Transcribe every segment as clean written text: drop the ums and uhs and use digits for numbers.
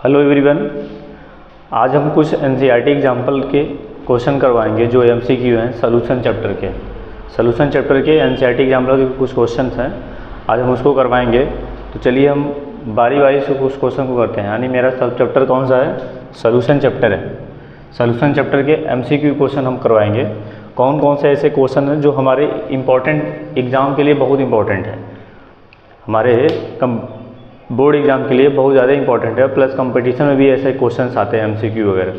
Hello everyone, आज हम कुछ एनसीईआरटी एग्जाम्पल के क्वेश्चन करवाएंगे जो एमसीक्यू हैं सॉल्यूशन चैप्टर के। सॉल्यूशन चैप्टर के एनसीईआरटी एग्जाम्पल के कुछ क्वेश्चंस हैं, आज हम उसको करवाएंगे। तो चलिए हम बारी बारी से उस क्वेश्चन को करते हैं। यानी मेरा सब चैप्टर कौन सा है? सॉल्यूशन चैप्टर है। सॉल्यूशन चैप्टर के एमसीक्यू क्वेश्चन हम करवाएंगे। कौन कौन से ऐसे क्वेश्चन हैं जो हमारे इम्पॉर्टेंट एग्ज़ाम के लिए बहुत इंपॉर्टेंट है, हमारे बोर्ड एग्जाम के लिए बहुत ज़्यादा इंपॉर्टेंट है, प्लस कंपटीशन में भी ऐसे क्वेश्चंस आते हैं एमसीक्यू वगैरह।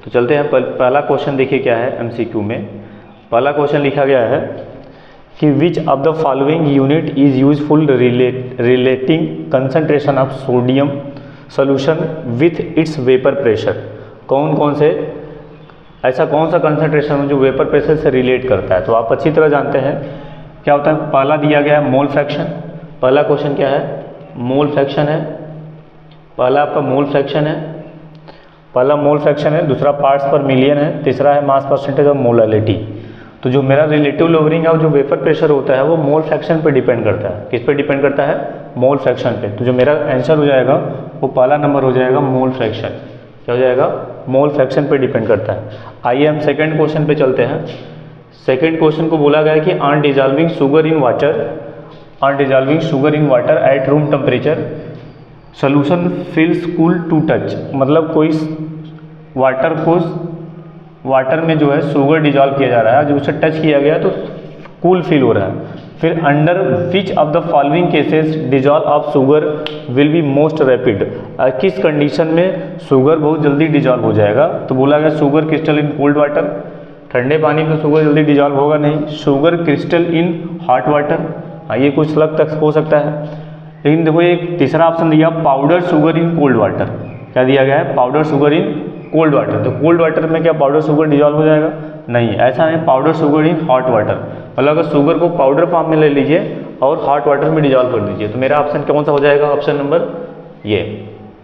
तो चलते हैं, पहला क्वेश्चन देखिए क्या है एमसीक्यू में। पहला क्वेश्चन लिखा गया है कि विच of the following unit is useful relating concentration of sodium solution with its vapour pressure. कौन कौन से ऐसा कौन सा कंसंट्रेशन है जो वेपर प्रेशर से रिलेट करता है? तो आप अच्छी तरह जानते हैं क्या होता है। पहला दिया गया है मोल फ्रैक्शन। पहला क्वेश्चन क्या है? मोल फ्रैक्शन है। पहला आपका मोल फ्रैक्शन है, पहला मोल फ्रैक्शन है। दूसरा पार्ट्स पर मिलियन है। तीसरा है मास परसेंटेज ऑफ मोलैलिटी। तो जो मेरा रिलेटिव लोवरिंग है, जो वेपर प्रेशर होता है, वो मोल फ्रैक्शन पे डिपेंड करता है। किस पे डिपेंड करता है? मोल फ्रैक्शन पे। तो जो मेरा आंसर हो जाएगा वो पहला नंबर हो जाएगा मोल फ्रैक्शन। क्या हो जाएगा? मोल फ्रैक्शन पे डिपेंड करता है। आइए हम सेकेंड क्वेश्चन पे चलते हैं। सेकेंड क्वेश्चन को बोला गया है कि on dissolving sugar in water at room temperature solution feels cool to touch. मतलब कोई वाटर में जो है शुगर डिजॉल्व किया जा रहा है, जब उसे टच किया गया तो कूल फील हो रहा है। फिर under which of the following cases dissolve of sugar will be most rapid. किस कंडीशन में शुगर बहुत जल्दी डिजॉल्व हो जाएगा? तो बोला गया sugar crystal in cold water. ठंडे पानी में शुगर जल्दी डिजॉल्व होगा नहीं। Sugar crystal in hot water, ये कुछ लग तक हो सकता है। लेकिन देखो एक तीसरा ऑप्शन दिया powder sugar in cold water. क्या दिया गया है? Powder sugar in cold water. तो कोल्ड वाटर में क्या पाउडर शुगर डिजॉल्व हो जाएगा? नहीं, ऐसा है powder sugar in hot water. मतलब अगर शुगर को पाउडर फॉर्म में ले लीजिए और हॉट वाटर में डिजॉल्व कर दीजिए, तो मेरा ऑप्शन कौन सा हो जाएगा? ऑप्शन नंबर ये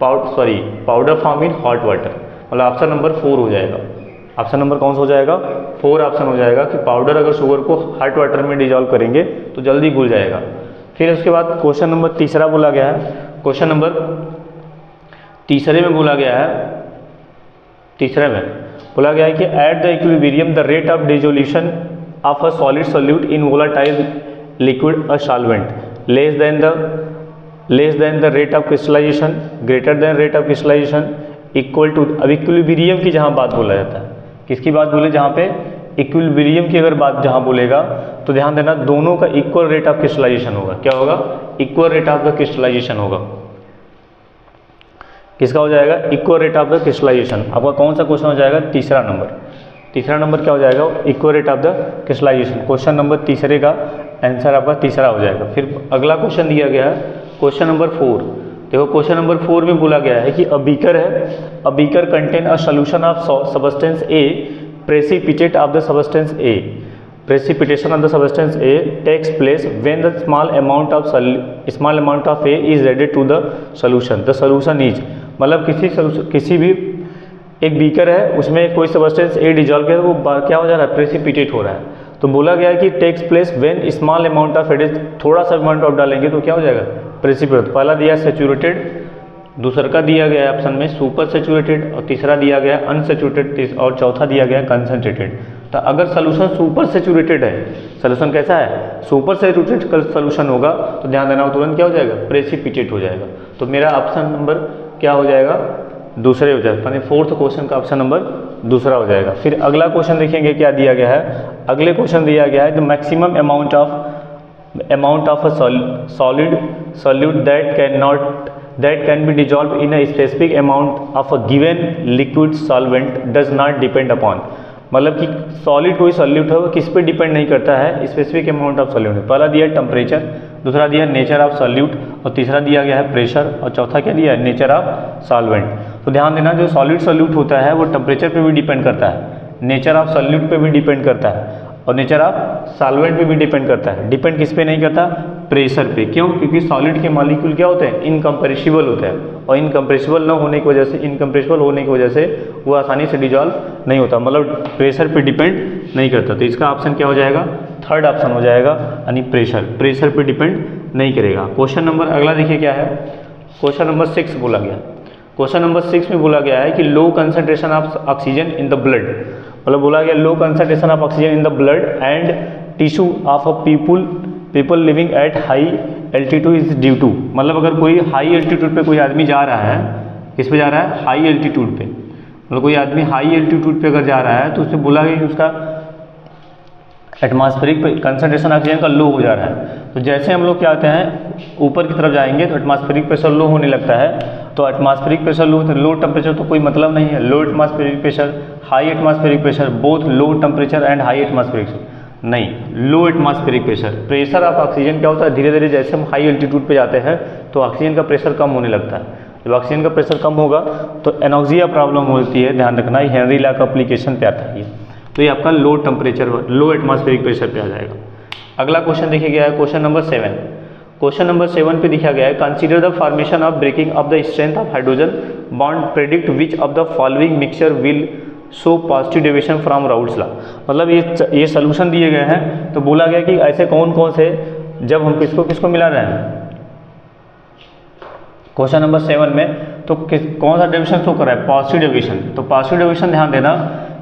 powder form in hot water, मतलब ऑप्शन नंबर 4 हो जाएगा। ऑप्शन नंबर कौन सा हो जाएगा? 4 ऑप्शन हो जाएगा कि पाउडर अगर शुगर को हॉट वाटर में डिजॉल्व करेंगे तो जल्दी घुल जाएगा। फिर उसके बाद क्वेश्चन नंबर तीसरा बोला गया है। क्वेश्चन नंबर तीसरे में बोला गया है, तीसरे में बोला गया है कि at the equilibrium the rate of dissolution of a solid solute in volatile liquid a solvent less than the rate of crystallisation, greater than rate of crystallisation, equal to. अब इक्विलिब्रियम की जहाँ बात बोला जाता है, किसकी बात बोले? जहाँ पे इक्विलिब्रियम की अगर बात जहाँ बोलेगा तो ध्यान देना दोनों का इक्वल रेट ऑफ क्रिस्टलाइजेशन होगा। क्या होगा? Equal rate of the crystallisation होगा। किसका हो जाएगा? Equal rate of the crystallisation. आपका कौन सा क्वेश्चन हो जाएगा? तीसरा नंबर। तीसरा नंबर क्या हो जाएगा? Equal rate of the crystallisation. Question number तीसरे का आंसर आपका तीसरा हो जाएगा। फिर अगला क्वेश्चन दिया गया है क्वेश्चन नंबर 4। देखो क्वेश्चन नंबर 4 में बोला गया है कि a beaker contain a solution of substance A, precipitate of the substance A, precipitation of the substance A takes place when the small amount of A is added to the solution. The solution is, मतलब किसी भी एक beaker है, उसमें कोई substance A dissolve किया तो वो क्या हो जा रहा है? प्रेसिपिटेट हो रहा है। तो बोला गया है कि takes place when small amount of add, थोड़ा सा अमाउंट ऑफ डालेंगे तो क्या हो जाएगा? प्रेसिपिटेट। पहला दिया सेचुरेटेड, दूसरा का दिया गया है ऑप्शन में सुपर सेचुरेटेड, और तीसरा दिया गया अनसेचुरेटेड, और चौथा दिया गया कंसनट्रेटेड। तो अगर सोल्यूशन सुपर सेचुरेटेड है, सोल्यूशन कैसा है? सुपर सेचुरेटेड सोल्यूशन होगा तो ध्यान देना तुरंत क्या हो जाएगा? प्रेसिपिटेट हो जाएगा। तो मेरा ऑप्शन नंबर क्या हो जाएगा? दूसरे हो जाएगा। यानी फोर्थ क्वेश्चन का ऑप्शन नंबर दूसरा हो जाएगा। फिर अगला क्वेश्चन देखेंगे क्या दिया गया है। अगले क्वेश्चन दिया गया है the maximum amount of a solid solute that can be dissolved in a specific amount of a given liquid solvent does not depend upon। मतलब कि सॉलिड कोई सॉल्यूट है वो किस पे डिपेंड नहीं करता है? Specific amount of solute. पहला दिया टेम्परेचर, दूसरा दिया नेचर ऑफ सॉल्यूट, और तीसरा दिया गया है प्रेशर, और चौथा क्या दिया है? Nature of solvent. तो ध्यान देना जो सॉलिड सॉल्यूट होता है वो टेम्परेचर पे भी डिपेंड करता है, नेचर ऑफ सॉल्यूट पे भी डिपेंड करता है, और नेचर ऑफ सॉल्वेंट पे भी डिपेंड करता है। डिपेंड किस पे नहीं करता? प्रेशर पे। क्यों? क्योंकि सॉलिड के मॉलिक्यूल क्या होते हैं? इनकम्प्रेसिबल होते हैं, और इनकम्प्रेसिबल न होने की वजह से वो आसानी से डिजॉल्व नहीं होता, मतलब प्रेशर पे डिपेंड नहीं करता। तो इसका ऑप्शन क्या हो जाएगा? थर्ड ऑप्शन हो जाएगा, यानी प्रेशर पे डिपेंड नहीं करेगा। क्वेश्चन नंबर अगला देखिए क्या है। क्वेश्चन नंबर 6 बोला गया। क्वेश्चन नंबर 6 में बोला गया है कि low concentration of oxygen in the blood, मतलब बोला गया low concentration of oxygen in the blood and tissue of a people living at high altitude is due to, मतलब अगर कोई हाई एल्टीट्यूड पे कोई आदमी जा रहा है, किस पे जा रहा है, हाई एल्टीट्यूड पे, मतलब कोई आदमी हाई एल्टीट्यूड पे अगर जा रहा है तो उससे बोला गया कि उसका एटमॉस्फेरिक कंसंट्रेशन ऑक्सीजन का लो हो जा रहा है। तो जैसे हम लोग क्या होते हैं ऊपर की तरफ जाएंगे तो एटमॉस्फेरिक प्रेशर लो होने लगता है, तो एटमॉस्फेरिक प्रेशर लो, तो लो टेम्परेचर तो कोई मतलब नहीं है, low atmospheric pressure, high atmospheric pressure, both low temperature and high atmospheric, नहीं, low atmospheric pressure. Pressure of oxygen क्या होता है, धीरे धीरे जैसे हम हाई एल्टीट्यूड पे जाते हैं तो ऑक्सीजन का प्रेशर कम होने लगता है, जब ऑक्सीजन का प्रेशर कम होगा तो एनॉक्सिया प्रॉब्लम होती है, ध्यान रखना, हेनरी लॉ का एप्लीकेशन पे आता है, तो ये आपका लो टेम्परेचर, लो एटमॉस्फेरिक प्रेशर पे आ जाएगा। अगला क्वेश्चन देखिए गया है क्वेश्चन नंबर 7। क्वेश्चन नंबर 7 पे दिखा गया है consider the formation of breaking of the strength of hydrogen bond, predict which of the following mixture will show positive deviation from Raoult's law, मतलब ये सोल्यूशन दिए गए हैं, तो बोला गया कि ऐसे कौन कौन से, जब हम किसको मिला रहे हैं क्वेश्चन नंबर 7 में, तो कौन सा डेविएशन शो कर रहा है, पॉजिटिव डेविएशन। तो पॉजिटिव डेविएशन ध्यान देना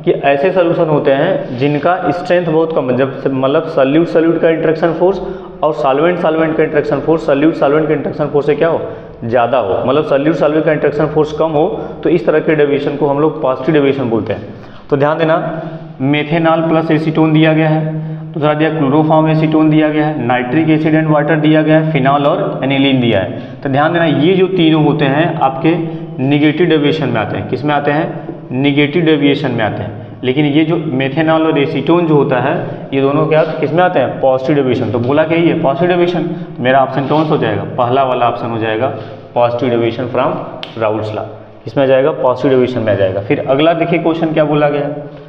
कि ऐसे सोल्यूशन होते हैं जिनका स्ट्रेंथ बहुत कम है, जब मतलब सल्यूट का इंटरेक्शन फोर्स और सॉल्वेंट का इंटरेक्शन फोर्स सॉल्वेंट का इंटरेक्शन फोर्स से क्या हो, ज़्यादा हो, मतलब सल्यूट का इंटरेक्शन फोर्स कम हो, तो इस तरह के डेविएशन को हम लोग पॉजिटिव डेविएशन बोलते हैं। तो ध्यान देना, मेथेनॉल प्लस एसीटोन दिया गया है, दूसरा दिया क्लोरोफॉर्म एसीटोन दिया गया है, नाइट्रिक एसिड एंड वाटर दिया गया है, फिनॉल और एनिलीन दिया है। तो ध्यान देना ये जो तीनों होते हैं आपके निगेटिव डेविएशन में आते हैं, किस में आते हैं, निगेटिव डेविएशन में आते हैं, लेकिन ये जो मेथेनॉल और एसीटोन जो होता है ये दोनों क्या किस में आते हैं, पॉजिटिव डेविएशन। तो बोला क्या ये पॉजिटिव डेविएशन, मेरा ऑप्शन कौन सा हो जाएगा, पहला वाला ऑप्शन हो जाएगा, positive deviation from Raoult's law, इसमें आ जाएगा, पॉजिटिव डेविएशन में आ जाएगा। फिर अगला देखिए क्वेश्चन क्या बोला गया है,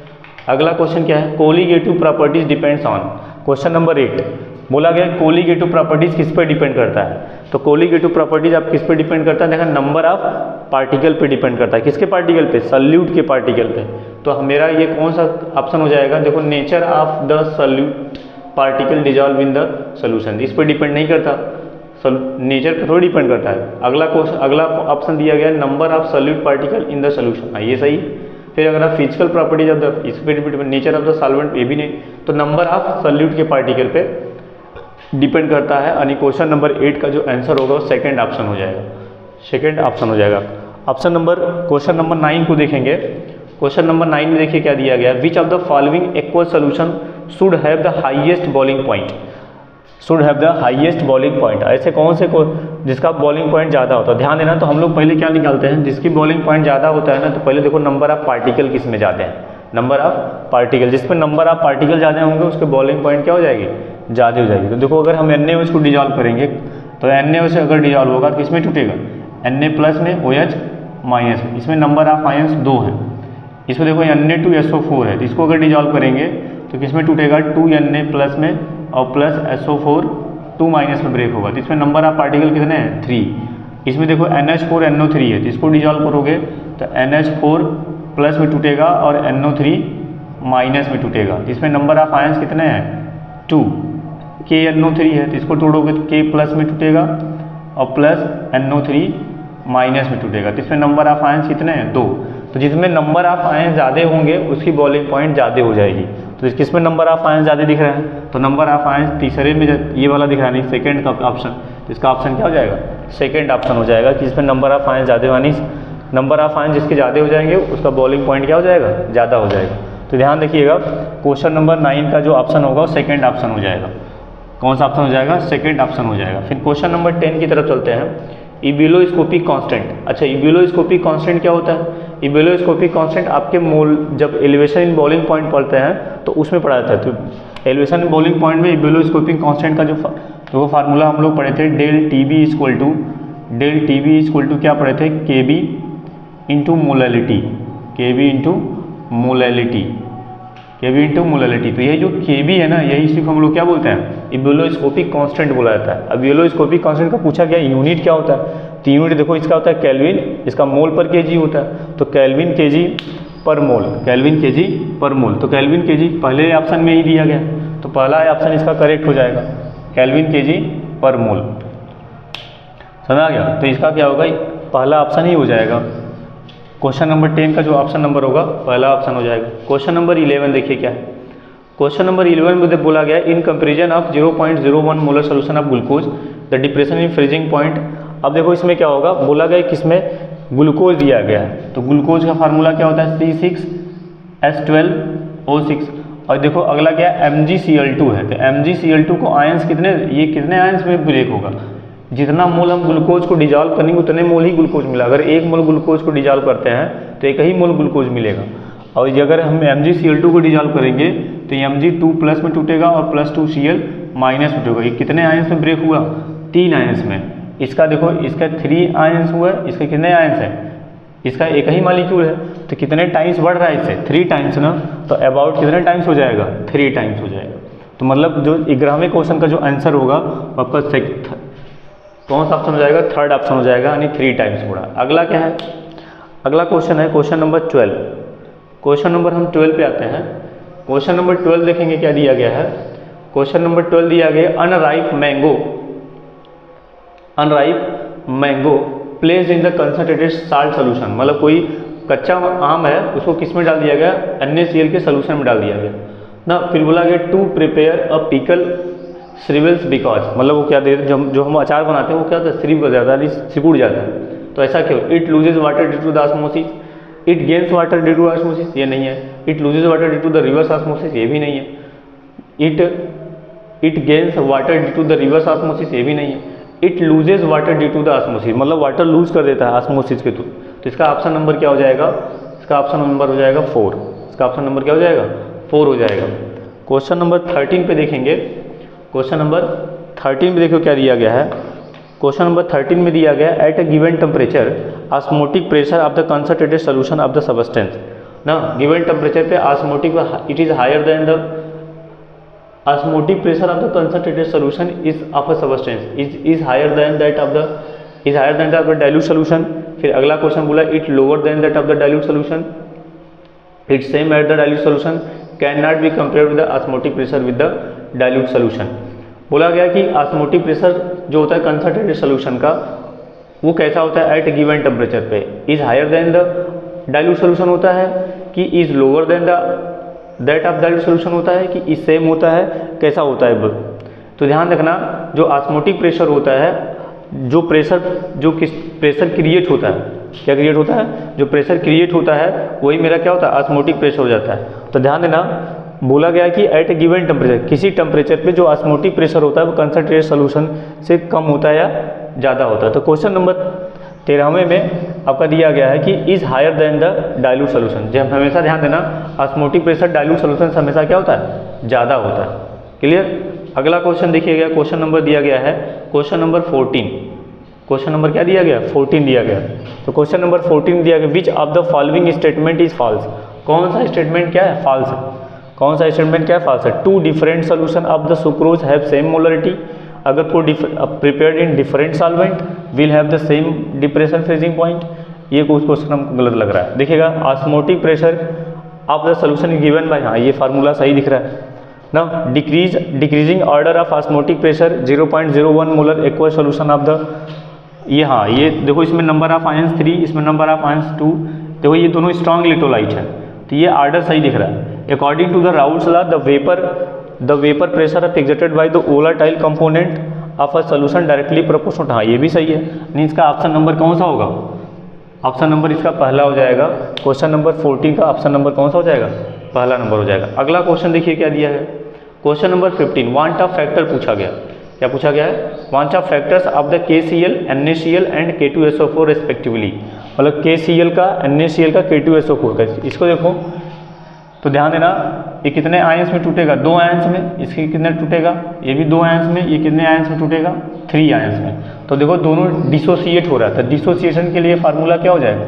अगला क्वेश्चन क्या है, colligative properties depends on, question number 8 बोला गया कोलिगेटिव प्रॉपर्टीज किस पे डिपेंड करता है, तो कोलिगेटिव प्रॉपर्टीज आप किस पे डिपेंड करता है, देखा नंबर ऑफ पार्टिकल पे डिपेंड करता है, किसके पार्टिकल पे, सल्यूट के पार्टिकल पे। तो मेरा ये कौन सा ऑप्शन हो जाएगा, देखो nature of the solute particle dissolve in the solution, इस पर डिपेंड नहीं करता, नेचर पर थोड़ी डिपेंड करता है। अगला क्वेश्चन, अगला ऑप्शन दिया गया number of solute particle in the solution, ये सही। फिर अगर आप फिजिकल प्रॉपर्टीज ऑफ द, इस पर नेचर ऑफ द सॉल्वेंट, ये भी नहीं, तो नंबर ऑफ सल्यूट के पार्टिकल पे डिपेंड करता है, यानी क्वेश्चन नंबर 8 का जो आंसर होगा वो सेकंड ऑप्शन हो जाएगा, सेकंड ऑप्शन हो जाएगा। ऑप्शन नंबर, क्वेश्चन नंबर 9 को देखेंगे, क्वेश्चन नंबर 9 में देखिए क्या दिया गया, which of the following aqueous solution should have the highest boiling point, should have the highest boiling point, ऐसे कौन से को जिसका बॉइलिंग पॉइंट ज़्यादा होता है। ध्यान देना, तो हम लोग पहले क्या निकालते हैं, जिसकी बॉइलिंग पॉइंट ज़्यादा होता है ना, तो पहले देखो नंबर ऑफ पार्टिकल किस में ज़्यादा है, नंबर ऑफ पार्टिकल, जिसमें नंबर ऑफ पार्टिकल ज़्यादा होंगे उसके बॉइलिंग पॉइंट क्या हो जाएगी, ज़्यादा हो जाएगी। तो देखो अगर हम NaOH को डिजॉल्व करेंगे तो NaOH से अगर डिजॉल्व होगा तो किसमें टूटेगा, Na प्लस में, OH माइनस में, इसमें नंबर ऑफ आयंस 2 है, इसमें देखो Na2SO4 है, तो इसको अगर डिजॉल्व करेंगे तो किसमें टूटेगा, 2Na प्लस में और प्लस SO4 2 माइनस में ब्रेक होगा, तो इसमें नंबर ऑफ पार्टिकल कितने हैं, 3। इसमें देखो NH4NO3 है, तो इसको डिजॉल्व करोगे तो NH4 प्लस में टूटेगा और NO3 माइनस में टूटेगा, इसमें नंबर ऑफ आयंस कितने हैं, 2। KNO3 है, तो इसको तोड़ोगे तो K प्लस में टूटेगा और प्लस NO3 माइनस में टूटेगा, तो इसमें नंबर ऑफ आयंस कितने हैं, 2। तो जिसमें नंबर ऑफ आयंस ज़्यादा होंगे उसकी बॉइलिंग पॉइंट ज़्यादा हो जाएगी। तो किसमें नंबर ऑफ आयंस ज़्यादा दिख रहा है, तो नंबर ऑफ आयंस तीसरे में, ये वाला दिख रहा नहीं, सेकंड का ऑप्शन, तो इसका ऑप्शन क्या हो जाएगा, सेकंड ऑप्शन हो जाएगा कि इसमें नंबर ऑफ आयंस ज़्यादा, यानी नंबर ऑफ आयंस जिसके ज़्यादा हो जाएंगे उसका बॉइलिंग पॉइंट क्या हो जाएगा, ज़्यादा हो जाएगा। तो ध्यान रखिएगा, क्वेश्चन नंबर 9 का जो ऑप्शन होगा वो सेकंड ऑप्शन हो जाएगा, कौन सा ऑप्शन हो जाएगा, सेकंड ऑप्शन हो जाएगा। फिर क्वेश्चन नंबर 10 की तरफ चलते हैं, इबुलोस्कोपिक कांस्टेंट। अच्छा, इबुलोस्कोपिक कांस्टेंट क्या होता है, इबुलोस्कोपिक कांस्टेंट आपके मोल, जब एलिवेशन इन बॉइलिंग पॉइंट पढ़ते हैं तो उसमें पढ़ा जाता है, तो एलिवेशन इन बॉइलिंग पॉइंट में इबुलोस्कोपिक कांस्टेंट का जो फार्मूला हम लोग पढ़े थे, डेल टीबी इक्वल टू क्या पढ़े थे, केबी इंटू मोलैलिटी, केबी इंटू मोलैलिटी। तो ये जो केबी है ना, यही सिर्फ हम लोग क्या बोलते हैं, इबुलोस्कोपिक कांस्टेंट बोला जाता है। अब इबुलोस्कोपिक कांस्टेंट का पूछा गया यूनिट क्या होता है, तो यूनिट देखो इसका होता है केल्विन, इसका मोल पर केजी होता है, तो केल्विन केजी पर मोल, केल्विन केजी पर मोल। तो केल्विन केजी पहले ऑप्शन में ही दिया गया, तो पहला ऑप्शन इसका करेक्ट हो जाएगा, केल्विन केजी पर मोल, समझ आ गया। तो इसका क्या होगा, पहला ऑप्शन ही हो जाएगा। क्वेश्चन नंबर 10 का जो ऑप्शन नंबर होगा पहला ऑप्शन हो जाएगा। क्वेश्चन नंबर 11 देखिए क्या है। क्वेश्चन नंबर 11 में बोला गया in comparison of 0.01 molar solution of glucose the depression in freezing point. अब देखो इसमें क्या होगा, बोला गया किसमें ग्लूकोज दिया गया है, तो ग्लूकोज का फार्मूला क्या होता है C6H12O6। और देखो अगला क्या है MgCl2 है, तो MgCl2 को आयंस कितने, ये कितने आयंस में ब्रेक होगा, जितना मोल हम ग्लूकोज को डिजॉल्व करेंगे उतने मोल ही ग्लूकोज मिला। अगर 1 मोल ग्लूकोज को डिजॉल्व करते हैं तो 1 ही मोल ग्लूकोज मिलेगा। और अगर हम MgCl2 को डिजॉल्व करेंगे तो Mg2 प्लस में टूटेगा और +2Cl माइनस में टूटेगा। ये कितने आयंस में ब्रेक हुआ, 3 आयंस में। इसका देखो इसका 3 आयंस हुआ, इसके कितने आयंस है, इसका 1 ही मॉलिक्यूल है, तो कितने टाइम्स बढ़ रहा है इससे 3 टाइम्स ना, तो अबाउट कितने टाइम्स हो जाएगा 3 टाइम्स हो जाएगा। तो मतलब जो 11वें क्वेश्चन का जो आंसर होगा वो आपका कौन सा ऑप्शन हो जाएगा, थर्ड ऑप्शन हो जाएगा, यानी 3 टाइम्स बढ़ा। अगला क्या है, अगला क्वेश्चन है क्वेश्चन नंबर 12। क्वेश्चन नंबर हम 12 पे आते हैं। क्वेश्चन नंबर 12 देखेंगे क्या दिया गया है। क्वेश्चन नंबर 12 दिया गया unripe mango placed in the concentrated salt solution. मतलब कोई कच्चा आम है उसको किस में डाल दिया गया, NaCl के सोल्यूशन में डाल दिया गया ना। फिर बोला गया to prepare a pickle shrivels because, मतलब वो क्या दे जो हम अचार बनाते हैं वो क्या होता है, श्रिव हो जाता है, सिकुड़ जाता है। तो ऐसा क्यों, it loses water due to the osmosis, it gains water due to osmosis, ये नहीं है। It loses water due to the reverse osmosis, ये भी नहीं है। It gains water due to the reverse osmosis, ये भी नहीं है। It loses water due to the osmosis, मतलब वाटर लूज कर देता है ऑस्मोसिस के थ्रू। तो इसका ऑप्शन नंबर क्या हो जाएगा, इसका ऑप्शन नंबर हो जाएगा 4। इसका ऑप्शन नंबर क्या हो जाएगा, 4 हो जाएगा। क्वेश्चन नंबर 13 पे देखेंगे। क्वेश्चन नंबर 13 में देखो क्या दिया गया है। क्वेश्चन नंबर 13 में दिया गया at a given temperature osmotic pressure of the concentrated solution of the substance ना। गिवन टेम्परेचर पे osmotic it is higher than the osmotic pressure of the concentrated solution is of a substance is higher than that of the dilute solution। फिर अगला question बोला it lower than that of the dilute solution, it same at the dilute solution, cannot be compared with the osmotic pressure with the dilute solution। बोला गया कि osmotic pressure जो होता है concentrated solution का वो कैसा होता है at given temperature पे, is higher than the dilute solution होता है कि is lower than the that of dilute solution होता है कि इस सेम होता है, कैसा होता है। तो ध्यान रखना जो ऑस्मोटिक प्रेशर होता है, जो प्रेशर क्रिएट होता है, क्या क्रिएट होता है, जो प्रेशर क्रिएट होता है वही मेरा क्या होता है ऑस्मोटिक प्रेशर हो जाता है। तो ध्यान देना बोला गया कि एट ए गिवन टेम्परेचर, किसी टेम्परेचर पे जो ऑस्मोटिक प्रेशर होता है वो कंसंट्रेटेड सोल्यूशन से कम होता है या ज़्यादा होता है। तो क्वेश्चन नंबर 13वें में आपका दिया गया है कि is higher than the dilute solution. जब हमेशा ध्यान देना ऑस्मोटिक प्रेशर डाइल्यूट सोल्यूशन से हमेशा क्या होता है, ज़्यादा होता है। क्लियर। अगला क्वेश्चन देखिएगा, क्वेश्चन नंबर दिया गया है क्वेश्चन नंबर 14। क्वेश्चन नंबर क्या दिया गया, 14 दिया गया। तो क्वेश्चन नंबर 14 दिया गया which of the following statement is false. कौन सा स्टेटमेंट क्या है, फॉल्स है। कौन सा स्टेटमेंट क्या है, फॉल्स है। Two different solution of the sucrose have same molarity, अगर prepared in different solvent will have the same depression freezing point. ये कुछ क्वेश्चन हमको गलत लग रहा है। देखिएगा osmotic pressure of the solution given by, हाँ ये फार्मूला सही दिख रहा है ना। Decreasing order of osmotic pressure 0.01 molar aqua solution of the, ये हाँ ये देखो इसमें नंबर ऑफ आयंस 3, इसमें नंबर ऑफ आयंस 2। देखो ये दोनों स्ट्रॉन्ग इलेक्ट्रोलाइट है, तो ये ऑर्डर सही दिख रहा है। According to the Raoult's law the vapour pressure of exerted by the volatile component of a solution directly proportional, हाँ ये भी सही है। नहीं इसका ऑप्शन नंबर कौन सा होगा, ऑप्शन नंबर इसका पहला हो जाएगा। क्वेश्चन नंबर 14 का ऑप्शन नंबर कौन सा हो जाएगा, पहला नंबर हो जाएगा। अगला क्वेश्चन देखिए क्या दिया है। Question number 15 want of factor पूछा गया। क्या पूछा गया है, want of factors of the KCl, NaCl and K2SO4 respectively. मतलब KCl का, NaCl का, K2SO4 का। इसको देखो तो ध्यान देना ये कितने आयंस में टूटेगा, 2 आयंस में। इसके कितने टूटेगा, ये भी 2 आयंस में। ये कितने आयंस में टूटेगा, 3 आयंस में। तो देखो दोनों डिसोसिएट हो रहा है। तो डिसोसिएशन के लिए फार्मूला क्या हो जाएगा,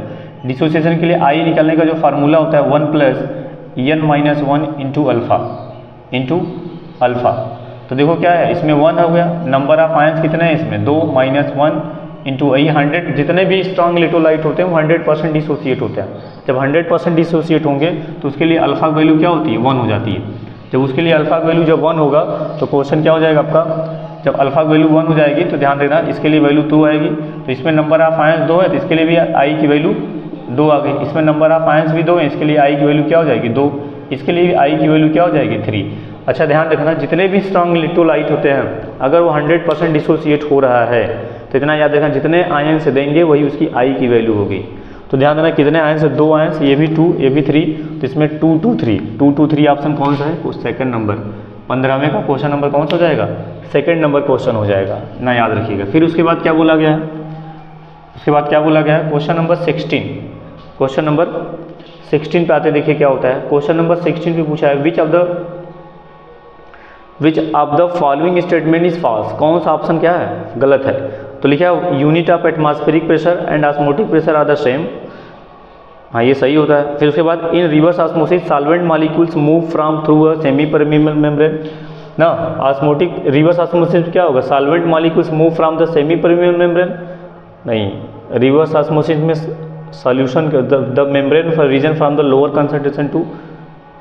डिसोसिएशन के लिए आई निकालने का जो फार्मूला होता है 1 + n - 1 इंटू अल्फा। तो देखो क्या है, इसमें 1 हो गया। नंबर ऑफ आयंस कितने हैं इसमें, 2 - 1 इंटू 100। जितने भी स्ट्रॉन्ग इलेक्ट्रोलाइट होते हैं वो 100% डिसोसिएट होते हैं। जब 100% डिसोसिएट होंगे तो उसके लिए अल्फा वैल्यू क्या होती है, 1 हो जाती है। जब उसके लिए अल्फा वैल्यू जब 1 होगा तो क्वेश्चन क्या हो जाएगा आपका, जब अल्फा की वैल्यू 1 हो जाएगी तो ध्यान देना इसके लिए वैल्यू 2 आएगी, तो इसमें नंबर ऑफ आयंस 2 है तो इसके लिए भी आई की वैल्यू 2 आ गई। इसमें नंबर ऑफ आयंस भी 2 है, इसके लिए आई की वैल्यू क्या हो जाएगी 2, इसके लिए भी आई की वैल्यू क्या हो जाएगी 3। अच्छा ध्यान रखना, जितने भी स्ट्रॉन्ग इलेक्ट्रोलाइट होते हैं अगर वो 100% डिसोसिएट हो रहा है तो इतना याद रखना, जितने आयंस देंगे वही उसकी आई की वैल्यू होगी। तो ध्यान देना कितने आयंस, 2 आयंस, ये भी 2 ये भी 3, तो इसमें 2 2 3 2 2 3 ऑप्शन कौन सा है, वो सेकंड नंबर। 15वें का क्वेश्चन नंबर कौन सा हो जाएगा, सेकंड नंबर क्वेश्चन हो जाएगा ना, याद रखिएगा। फिर उसके बाद क्या बोला गया है, उसके बाद क्या बोला गया है, क्वेश्चन नंबर 16। क्वेश्चन नंबर 16 पे आते देखिए क्या होता है। क्वेश्चन नंबर 16 पे पूछा है which of the following statement is false. कौन सा ऑप्शन क्या है, गलत है। तो लिखा है unit of atmospheric pressure and osmotic pressure are the same, हाँ ये सही होता है। फिर उसके बाद in reverse osmosis solvent molecules move from through a semi permeable membrane ना। ऑस्मोटिक रिवर्स ऑस्मोसिस क्या होगा, solvent molecules move from the semi permeable membrane, नहीं, रिवर्स ऑस्मोसिस में solution the membrane for reason from the lower concentration to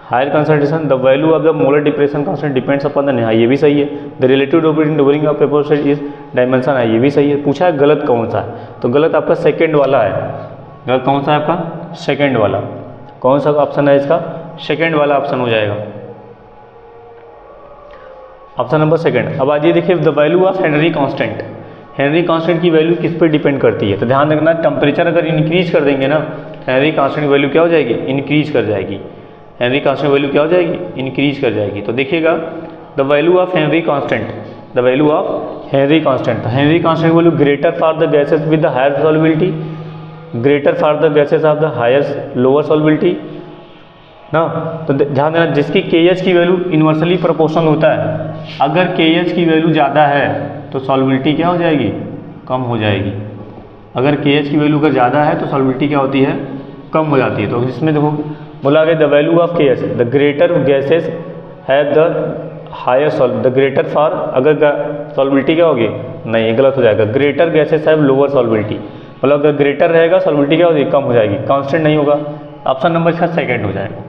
higher concentration, the value of the molar depression constant depends upon the, हाँ ये भी सही है। The relative during of proportion is dimension, है ये भी सही है। पूछा है गलत कौन सा है, तो गलत आपका सेकंड वाला है। गलत कौन सा है आपका, सेकंड वाला। कौन सा ऑप्शन है इसका, सेकंड वाला ऑप्शन हो जाएगा, ऑप्शन नंबर सेकंड। अब आइए देखिए the value of Henry constant, Henry constant की वैल्यू किस पर डिपेंड करती है। तो ध्यान रखना टेम्परेचर अगर इंक्रीज कर देंगे ना, हेनरी कांस्टेंट की वैल्यू क्या हो जाएगी, इंक्रीज कर जाएगी। हेनरी कांस्टेंट वैल्यू क्या हो जाएगी, इंक्रीज कर जाएगी। तो देखिएगा the value of Henry constant, the value of Henry constant, Henry constant value greater for the gases with the higher solubility, greater for the gases of the higher lower solubility ना। तो ध्यान देना जिसकी KH की value inversely proportional होता है, अगर KH की वैल्यू ज़्यादा है तो सॉल्युबिलिटी क्या हो जाएगी, कम हो जाएगी। अगर KH की वैल्यू अगर ज़्यादा है तो सॉल्युबिलिटी क्या होती है, कम हो जाती है। तो इसमें देखो बोला गया the value of KH, the greater gases have the higher the greater for, अगर सॉल्युबिलिटी क्या होगी, नहीं ये गलत हो जाएगा, greater gases have lower solubility, मतलब अगर ग्रेटर रहेगा सॉल्युबिलिटी क्या होगी, कम हो जाएगी, कांस्टेंट नहीं होगा। ऑप्शन नंबर इसका सेकंड हो जाएगा।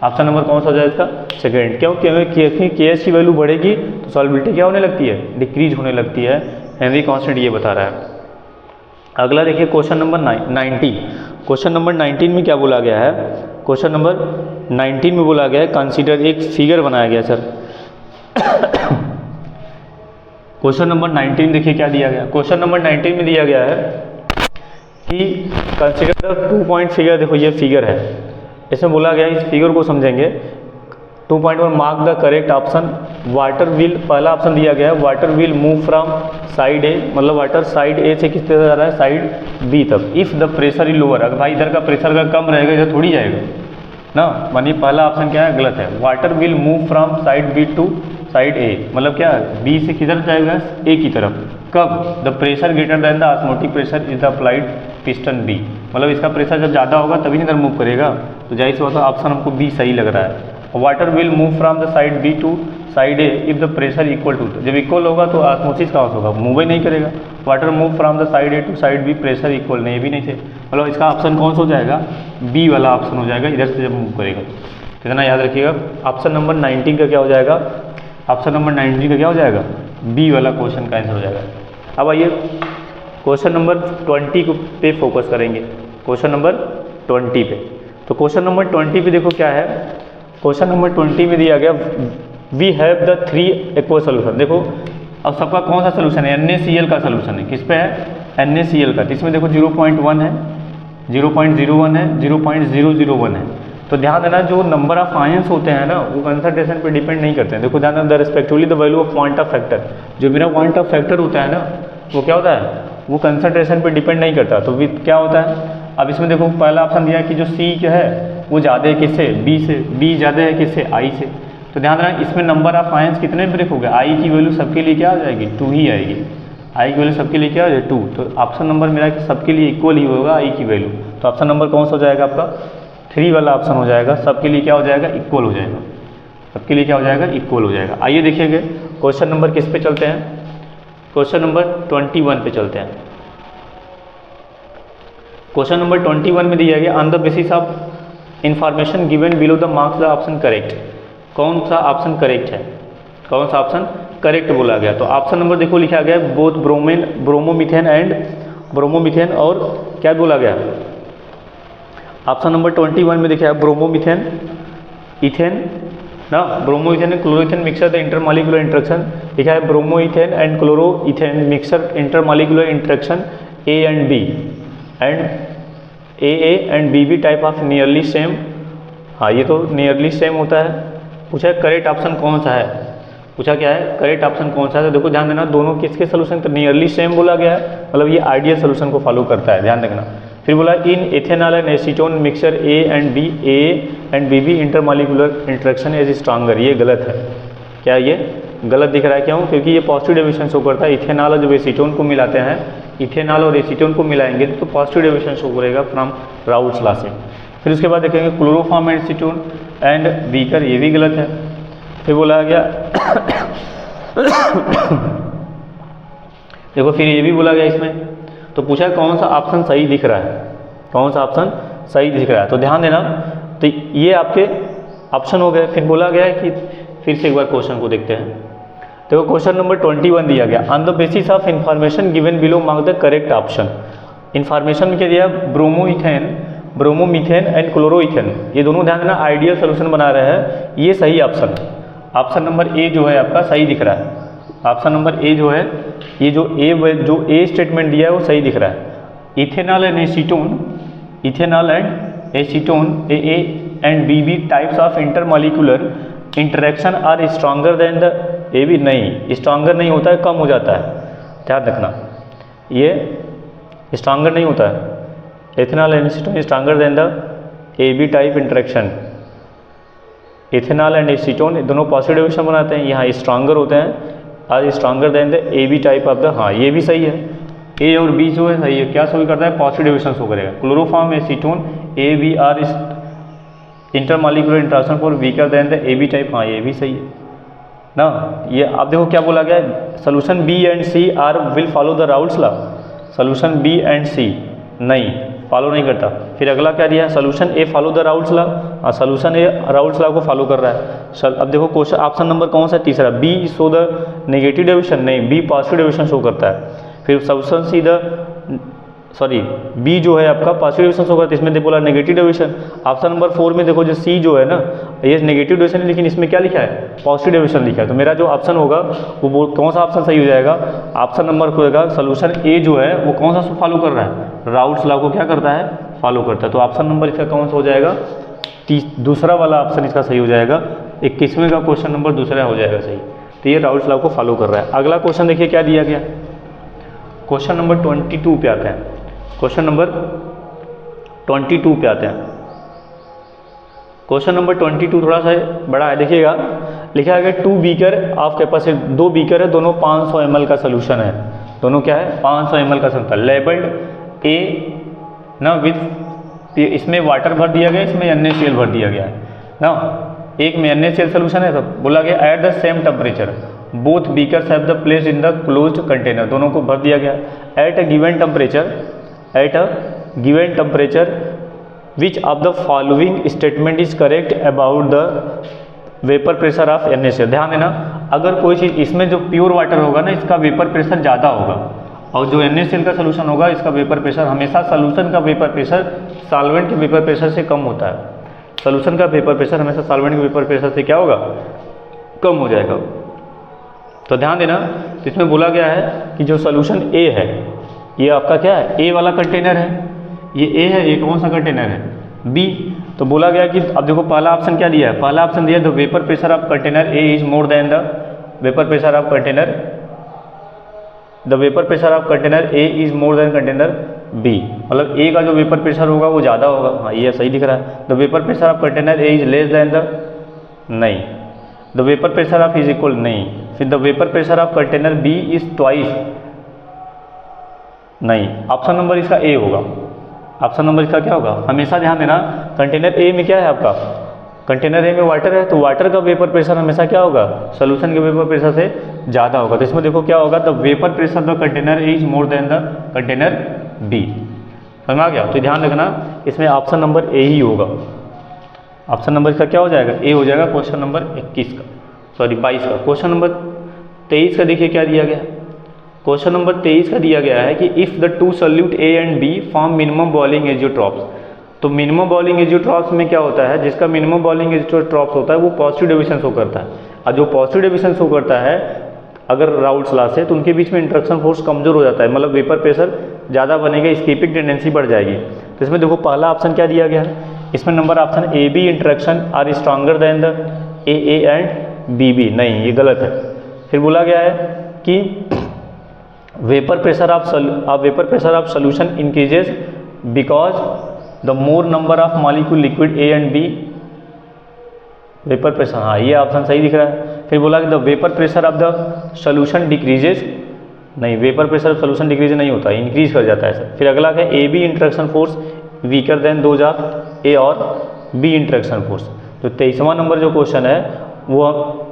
ऑप्शन नंबर कौन सा हो जाएगा इसका, सेकंड। क्यों, क्योंकि KH की वैल्यू बढ़ेगी तो सॉल्युबिलिटी क्या होने लगती है, डिक्रीज होने लगती है। हेनरी कांस्टेंट ये बता रहा है। अगला देखिए क्वेश्चन नंबर 19। क्वेश्चन नंबर 19 में क्या बोला गया है, क्वेश्चन नंबर 19 में बोला गया है कंसीडर, एक फिगर बनाया गया सर। क्वेश्चन नंबर 19 देखिए क्या दिया गया। क्वेश्चन नंबर 19 में दिया गया है कि कंसीडर द 2 पॉइंट फिगर। देखो ये फिगर है, इसमें बोला गया है, इस फिगर को समझेंगे। 2.1 mark the correct option, water will, पहला ऑप्शन दिया गया है water will move from side A, मतलब वाटर साइड ए से किस तरह जा रहा है, साइड बी तक। If the pressure is lower, अगर भाई इधर का प्रेशर अगर कम रहेगा इधर थोड़ी जाएगा ना, मानिए पहला ऑप्शन क्या है, गलत है। Water will move from side B to side A, मतलब क्या है, बी से किधर जाएगा, ए की तरफ। कब, the pressure greater than the osmotic pressure is the applied piston B, मतलब इसका प्रेशर जब ज़्यादा होगा तभी इधर मूव करेगा। तो जाहिर सी बात है ऑप्शन हमको बी सही लग रहा है। Water will move from the side B to side A if the pressure equal to, जब इक्वल होगा तो ऑस्मोसिस कहाँ होगा, मूव ही नहीं करेगा। Water move from the side A to side B, pressure equal नहीं, ये भी नहीं थे, मतलब इसका ऑप्शन कौन सा हो जाएगा, बी वाला ऑप्शन हो जाएगा, इधर से जब मूव करेगा। इतना याद रखिएगा। ऑप्शन नंबर 19 का क्या हो जाएगा, ऑप्शन नंबर 19 का क्या हो जाएगा, बी वाला क्वेश्चन का आंसर हो जाएगा। अब आइए क्वेश्चन नंबर 20 पे फोकस करेंगे, क्वेश्चन नंबर 20 पे। तो क्वेश्चन नंबर 20 पे देखो क्या है, क्वेश्चन नंबर 20 में दिया गया we have the 3 aqua solution. देखो अब सबका कौन सा सोल्यूशन है, NaCl का सोल्यूशन है, किस पे है, NaCl का। तो इसमें देखो 0.1 है, 0.01 है, 0.001 है। तो ध्यान देना जो नंबर ऑफ आयंस होते हैं ना वो कंसंट्रेशन पे डिपेंड नहीं करते हैं। देखो ध्यान देना the respectively the value of point of factor, जो मेरा पॉइंट ऑफ फैक्टर होता है ना वो क्या होता है, वो कंसंट्रेशन पे डिपेंड नहीं करता। तो क्या होता है, अब इसमें देखो पहला ऑप्शन दिया है कि जो C क्या है वो ज़्यादा है किससे, B से, B ज़्यादा है किससे, I से। तो ध्यान रखना इसमें नंबर ऑफ आयंस कितने ब्रेक हो गए, I की वैल्यू सबके लिए क्या आ जाएगी, 2 ही आएगी। I की वैल्यू सबके लिए क्या आ जाएगी, 2। तो ऑप्शन नंबर मेरा सबके लिए इक्वल ही होगा I की वैल्यू। तो ऑप्शन नंबर कौन सा हो जाएगा आपका, 3 वाला ऑप्शन हो जाएगा, सबके लिए क्या हो जाएगा, इक्वल हो जाएगा, सबके लिए क्या हो जाएगा, इक्वल हो जाएगा। आइए देखिएगा क्वेश्चन नंबर किस पे चलते हैं, क्वेश्चन नंबर 21 पे चलते हैं। क्वेश्चन नंबर 21 में दिया गया on the basis of information given below the marks the option correct. कौन सा ऑप्शन करेक्ट है, कौन सा ऑप्शन करेक्ट बोला गया। तो ऑप्शन नंबर देखो लिखा गया है बोथ ब्रोमोमीथेन और क्या बोला गया, ऑप्शन नंबर 21 में देखिए ब्रोमोमीथेन, इथेन ना, bromoethane and chloroethane mixer the intermolecular interaction लिखा है bromoethane and chloroethane mixer intermolecular interaction A and B and A and B type of nearly same. हाँ ये तो नियरली सेम होता है। पूछा है करेक्ट ऑप्शन कौन सा है, पूछा क्या है करेक्ट ऑप्शन कौन सा है। तो देखो ध्यान देना दोनों किसके सोल्यूशन, तो नियरली सेम बोला गया है, मतलब ये आइडियल सोल्यूशन को फॉलो करता है, ध्यान रखना। फिर बोला in ethanol and acetone mixture A and B intermolecular interaction is stronger, ये गलत है। क्या ये गलत दिख रहा है, क्यों? क्योंकि ये पॉजिटिव डेविएशन शो करता है। इथेनॉल और जब एसीटोन को मिलाते हैं, इथेनॉल और एसीटोन को मिलाएंगे तो पॉजिटिव डेविएशन शो करेगा फ्रॉम राउल्ट्स लॉ से। फिर उसके बाद देखेंगे chloroform and acetone and beaker, ये भी गलत है। फिर बोला गया देखो फिर ये भी बोला गया इसमें, तो पूछा कौन सा ऑप्शन सही दिख रहा है, कौन सा ऑप्शन सही दिख रहा है। तो ध्यान देना, तो ये आपके ऑप्शन हो गए। फिर बोला गया है कि फिर से एक बार क्वेश्चन को देखते हैं। देखो क्वेश्चन नंबर 21 दिया गया, on the basis of information given below mark the correct option. Information में क्या दिया, ब्रोमोमीथेन एंड क्लोरोइथेन, ये दोनों ध्यान देना आइडियल सोल्यूशन बना रहे हैं, ये सही ऑप्शन है। ऑप्शन नंबर ए जो है आपका सही दिख रहा है। ऑप्शन नंबर ए जो है, ये जो ए स्टेटमेंट दिया है वो सही दिख रहा है। Ethanol and acetone A and B types of intermolecular interaction are stronger than the A B, नहीं स्ट्रॉन्गर नहीं होता है, कम हो जाता है, ध्यान रखना, ये स्ट्रॉन्गर नहीं होता है। Ethanol and acetone stronger than the A B type interaction. Ethanol and acetone दोनों पॉजिटिव डेविएशन बनाते हैं, यहाँ स्ट्रॉन्गर होते हैं, are stronger than the A B type of the, हाँ ये भी सही है, ए और बी जो है सही है। क्या शो करता है, पॉजिटिव डेविएशन शो करेगा। Chloroform acetone A B are intermolecular interaction for weaker than the A B type, हाँ ये भी सही है ना। ये आप देखो क्या बोला गया, solution B and C are will follow the Raoult's law, solution B and C नहीं फॉलो नहीं करता। फिर अगला क्या दिया, solution A follow the Raoult's law, हाँ सोल्यूशन ए राउल्ट्स लॉ को फॉलो कर रहा है। अब देखो क्वेश्चन ऑप्शन नंबर कौन सा है, तीसरा, B show the negative deviation, नहीं बी पॉजिटिव डेविएशन शो करता है। फिर सोल्यूशन सी बी जो है आपका पॉजिटिव डेविएशन शो करता है, इसमें देखो बोला नेगेटिव डेविएशन। ऑप्शन नंबर 4 में देखो जो सी जो है ना, ये नेगेटिव डेविएशन है, लेकिन इसमें क्या लिखा है, पॉजिटिव डेविएशन लिखा है। तो मेरा जो ऑप्शन होगा वो कौन सा ऑप्शन सही हो जाएगा, ऑप्शन नंबर होगा सोल्यूशन ए जो है वो कौन सा फॉलो कर रहा है, राउल्ट्स लॉ को क्या करता है, फॉलो करता है। तो ऑप्शन नंबर इसका कौन सा हो जाएगा, दूसरा वाला ऑप्शन इसका सही हो जाएगा। 21वें का क्वेश्चन नंबर दूसरा हो जाएगा सही। तो ये राउल्ट्स लॉ को फॉलो कर रहा है। अगला क्वेश्चन देखिए क्या दिया गया, क्वेश्चन नंबर 22 पे आते हैं। क्वेश्चन नंबर 22 पे आते हैं। क्वेश्चन नंबर 22 थोड़ा सा बड़ा है, देखिएगा लिखा है 2 बीकर ऑफ कैपेसिटी, 2 बीकर है, दोनों 500 ml का सोल्यूशन है, दोनों क्या है 500 ml का सोल्यूशन, लेबल्ड ए ना विथ, इसमें वाटर भर दिया गया, इसमें NaCl भर दिया गया है ना, एक में NaCl सोल्यूशन है। तो बोला गया at the same temperature both beakers have the place in the closed container, दोनों को भर दिया गया at a given temperature which of the following statement is correct about the vapour pressure of NaCl। ध्यान देना, अगर कोई चीज़ इसमें जो प्योर वाटर होगा ना, इसका वेपर प्रेशर ज़्यादा होगा, और जो NaCl का सोल्यूशन होगा इसका वेपर प्रेशर, हमेशा सोल्यूशन का वेपर प्रेशर सॉल्वेंट के वेपर प्रेशर से कम होता है। सोल्यूशन का वेपर प्रेशर हमेशा सॉल्वेंट के वेपर प्रेशर से क्या होगा, कम हो जाएगा। तो ध्यान देना, तो इसमें बोला गया है कि जो सोल्यूशन ए है ये आपका क्या है, ए वाला कंटेनर है, ये ए है, ये कौन सा कंटेनर है, बी। तो बोला गया कि अब देखो पहला ऑप्शन क्या दिया है, पहला ऑप्शन दिया the vapour pressure of container A is more than the vapour pressure of container, the vapour pressure of container A is more than container B, मतलब ए का जो वेपर प्रेशर होगा वो ज़्यादा होगा, हाँ ये सही दिख रहा है। The vapour pressure of container A is less than the, नहीं, the vapour pressure of is equal, नहीं, फिर the vapour pressure of container B is twice, नहीं, ऑप्शन नंबर इसका ए होगा। ऑप्शन नंबर इसका क्या होगा, हमेशा ध्यान देना कंटेनर ए में क्या है आपका, कंटेनर ए में वाटर है, तो वाटर का वेपर प्रेशर हमेशा क्या होगा, सोल्यूशन के वेपर प्रेशर से ज़्यादा होगा। तो इसमें देखो क्या होगा, the vapour pressure the container A is more than the container B, समझ आ गया। तो ध्यान रखना इसमें ऑप्शन नंबर ए ही होगा, ऑप्शन नंबर इसका क्या हो जाएगा, ए हो जाएगा क्वेश्चन नंबर 21 का, सॉरी 22 का। क्वेश्चन नंबर 23 का देखिए क्या दिया गया है। क्वेश्चन नंबर 23 का दिया गया है कि if the two solute A and B form minimum boiling azeotropes. तो मिनिमम बॉइलिंग एजियोट्रॉप्स में क्या होता है, जिसका मिनिमम बॉइलिंग एजियोट्रॉप्स होता है वो पॉजिटिव डेविएशन शो करता है, और जो पॉजिटिव डेविएशन शो करता है अगर राउल्ट्स लॉ से, तो उनके बीच में इंटरेक्शन फोर्स कमजोर हो जाता है, मतलब वेपर प्रेशर ज़्यादा बनेगा, स्कीपिंग टेंडेंसी बढ़ जाएगी। तो इसमें देखो पहला ऑप्शन क्या दिया गया है, इसमें number option A B interaction are stronger than the A and B B, नहीं ये गलत है। फिर बोला गया है कि vapour pressure of solution increases because the more number of molecule liquid A and B vapour pressure, हाँ ये ऑप्शन सही दिख रहा है। फिर बोला कि the vapour pressure of the solution decreases, नहीं vapour pressure of solution decrease नहीं होता, इंक्रीज कर जाता है सर। फिर अगला है A B interaction force weaker than those of A और बी इंटरेक्शन फोर्स। तो 23वां नंबर जो क्वेश्चन है वो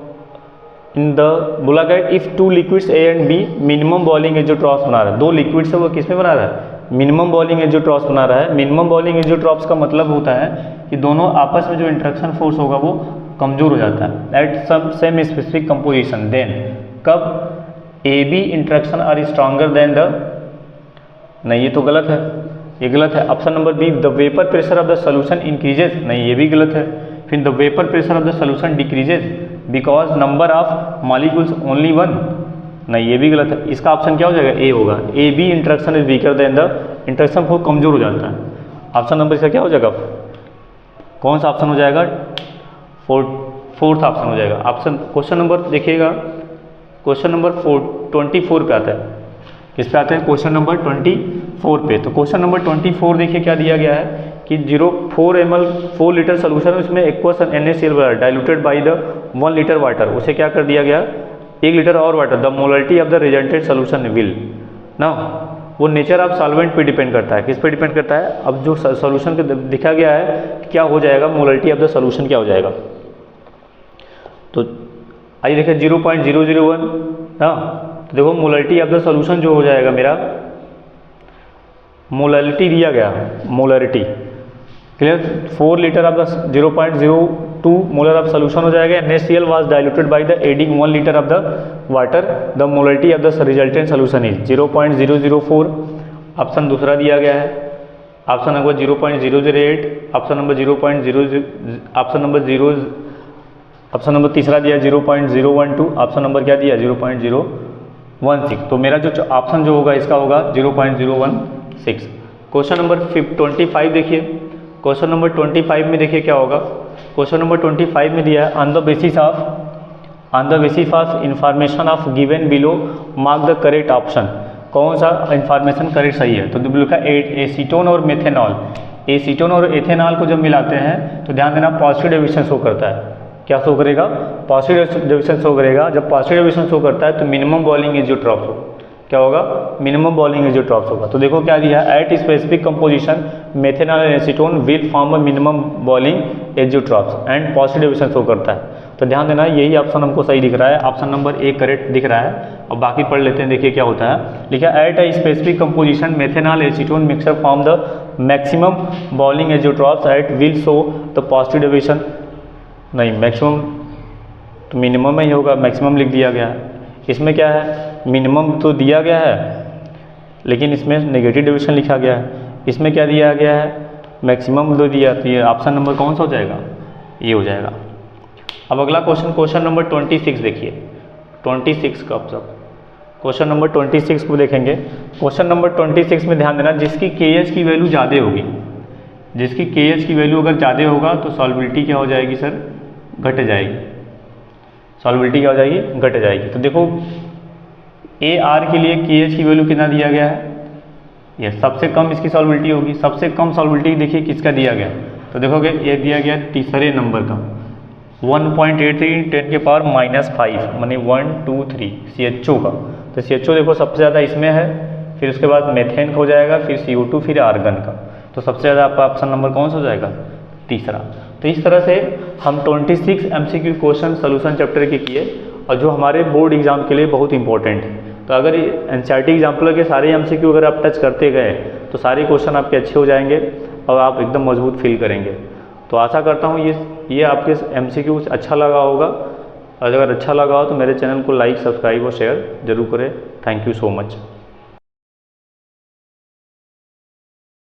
इन द बोला गया if two liquids A and B minimum boiling azeotropes बना रहा है, दो लिक्विड्स है वो किस में बना रहा है, मिनिमम बॉइलिंग एजियोट्रॉप्स बना रहा है। मिनिमम बॉइलिंग एजियोट्रॉप्स का मतलब होता है कि दोनों आपस में जो इंटरेक्शन फोर्स होगा वो कमजोर हो जाता है at some same specific composition. Then कब A B interaction are stronger than the, नहीं ये तो गलत है, ये गलत है। Option number B the vapour pressure of the solution increases, नहीं ये भी गलत है। फिर the vapour pressure of the solution decreases because number of molecules only one, नहीं ये भी गलत है। इसका ऑप्शन क्या हो जाएगा, ए होगा। ए B interaction is weaker than the, interaction force कमजोर हो जाता है। ऑप्शन नंबर इसका क्या हो जाएगा, कौन सा ऑप्शन हो जाएगा, फोर्थ ऑप्शन हो जाएगा। ऑप्शन क्वेश्चन नंबर देखिएगा, क्वेश्चन नंबर 24 पे आता है, किस पे आता है, क्वेश्चन नंबर 24 पे। तो क्वेश्चन नंबर 24 देखिए क्या दिया गया है कि 0.4 ml 4 लीटर सोल्यूशन उसमें aqueous NaCl diluted by the 1 litre water, उसे क्या कर दिया गया 1 लीटर और water, the molarity of the resultant solution will ना, वो नेचर ऑफ सॉल्वेंट पे डिपेंड करता है, किस पे डिपेंड करता है। अब जो सोल्यूशन को दिखा गया है क्या हो जाएगा, मोलरिटी ऑफ द सोल्यूशन क्या हो जाएगा। तो आइए देखिए 0.001 ना, तो देखो मोलरिटी ऑफ द सोल्यूशन जो हो जाएगा मेरा, मोलरिटी दिया गया, molarity clear, 4 litre of the 0.02 molar of solution हो जाएगा। NaCl was diluted by the adding 1 litre of the water, the molarity of the resultant solution is 0.004। Option दूसरा दिया गया है, option number 0.008, option number 0.00, option number तीसरा दिया 0.012, option number क्या दिया 0.016। तो मेरा जो ऑप्शन जो होगा इसका होगा 0.016। क्वेश्चन नंबर 25 देखिए, क्वेश्चन नंबर 25 में देखिए क्या होगा। क्वेश्चन नंबर 25 में दिया है on the basis of information of given below mark the correct option, कौन सा इंफॉर्मेशन करेक्ट सही है। तो लिखा एसीटोन और मेथेनॉल, एसीटोन और एथेनॉल को जब मिलाते हैं तो ध्यान देना पॉजिटिव डेविएशन शो करता है, क्या शो करेगा, पॉजिटिव डेविएशन शो करेगा। जब पॉजिटिव डेविएशन शो करता है तो मिनिमम बॉइलिंग एजियोट्रॉप्स होगा, क्या होगा, मिनिमम बॉइलिंग एजियोट्रॉप्स होगा। तो देखो क्या दिया है, at specific composition methanol and acetone will form a minimum boiling azeotropes and positive deviation show करता है। तो ध्यान देना यही ऑप्शन हमको सही दिख रहा है, ऑप्शन नंबर ए करेक्ट दिख रहा है। और बाकी पढ़ लेते हैं, देखिए क्या होता है। लिखा at a specific composition methanol acetone mixture form the maximum boiling azeotropes at will show the positive deviation, नहीं मैक्सिमम तो मिनिमम में ही होगा, मैक्सिमम लिख दिया गया है। इसमें क्या है, मिनिमम तो दिया गया है लेकिन इसमें नेगेटिव डेविएशन लिखा गया है, इसमें क्या दिया गया है, मैक्सिमम दो दिया। तो ये ऑप्शन नंबर कौन सा हो जाएगा, ये हो जाएगा। अब अगला क्वेश्चन, क्वेश्चन नंबर 26 देखिए, 26 का ऑप्शन, क्वेश्चन नंबर 26 को देखेंगे। क्वेश्चन नंबर 26 में ध्यान देना, जिसकी KH की वैल्यू ज़्यादा होगी, जिसकी KH की वैल्यू अगर ज़्यादा होगा तो सॉल्बिलिटी क्या हो जाएगी सर, घट जाएगी, सॉल्बिलिटी क्या हो जाएगी, घट जाएगी। तो देखो AR के लिए KH की वैल्यू कितना दिया गया है, ये सबसे कम इसकी सॉल्बिलिटी होगी। सबसे कम सॉल्बिलिटी देखिए किसका दिया गया, तो देखोगे ये दिया गया तीसरे नंबर का 1.83 10 के पावर -5 मानी 1 2 3 CHO का। तो CHO देखो सबसे ज़्यादा इसमें है, फिर उसके बाद मेथेन हो जाएगा, फिर CO2, फिर आर्गन का। तो सबसे ज़्यादा आपका ऑप्शन नंबर कौन सा हो जाएगा, तीसरा। तो इस तरह से हम 26 MCQ क्वेश्चन सोल्यूशन चैप्टर के किए और जो हमारे बोर्ड एग्जाम के लिए बहुत इंपॉर्टेंट है। तो अगर NCERT एग्जाम्पल के सारे MCQ अगर आप टच करते गए तो सारे क्वेश्चन आपके अच्छे हो जाएंगे और आप एकदम मजबूत फील करेंगे। तो आशा करता हूँ ये आपके MCQ अच्छा लगा होगा। और अगर अच्छा लगा हो तो मेरे चैनल को लाइक, सब्सक्राइब और शेयर जरूर करें। Thank you so much.